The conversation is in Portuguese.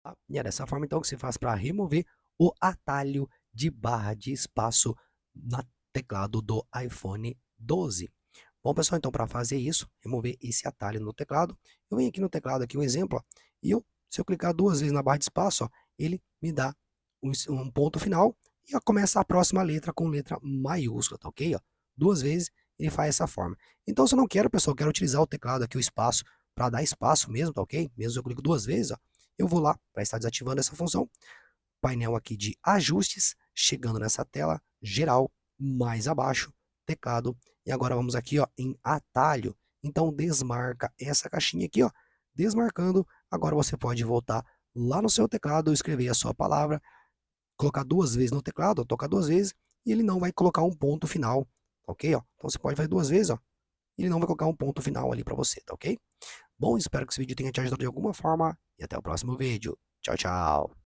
Tá? E é dessa forma, então, que se faz para remover o atalho de barra de espaço no teclado do iPhone 12. Bom, pessoal, então, para fazer isso, remover esse atalho no teclado, eu venho aqui no teclado, aqui um exemplo, ó, e se eu clicar duas vezes na barra de espaço, ó, ele me dá um ponto final e ó, começa a próxima letra com letra maiúscula, tá ok? Ó, duas vezes ele faz essa forma. Então, se eu não quero, pessoal, eu quero utilizar o teclado aqui, o espaço, para dar espaço mesmo, tá ok? Mesmo se eu clico duas vezes, ó, eu vou lá para estar desativando essa função, painel aqui de ajustes, chegando nessa tela, geral, mais abaixo, teclado, e agora vamos aqui ó, em atalho, então desmarca essa caixinha aqui, ó, desmarcando, agora você pode voltar lá no seu teclado, escrever a sua palavra, colocar duas vezes no teclado, tocar duas vezes, e ele não vai colocar um ponto final, ok? Ó? Então você pode fazer duas vezes, ó, e ele não vai colocar um ponto final ali para você, tá ok? Bom, espero que esse vídeo tenha te ajudado de alguma forma, e até o próximo vídeo. Tchau, tchau!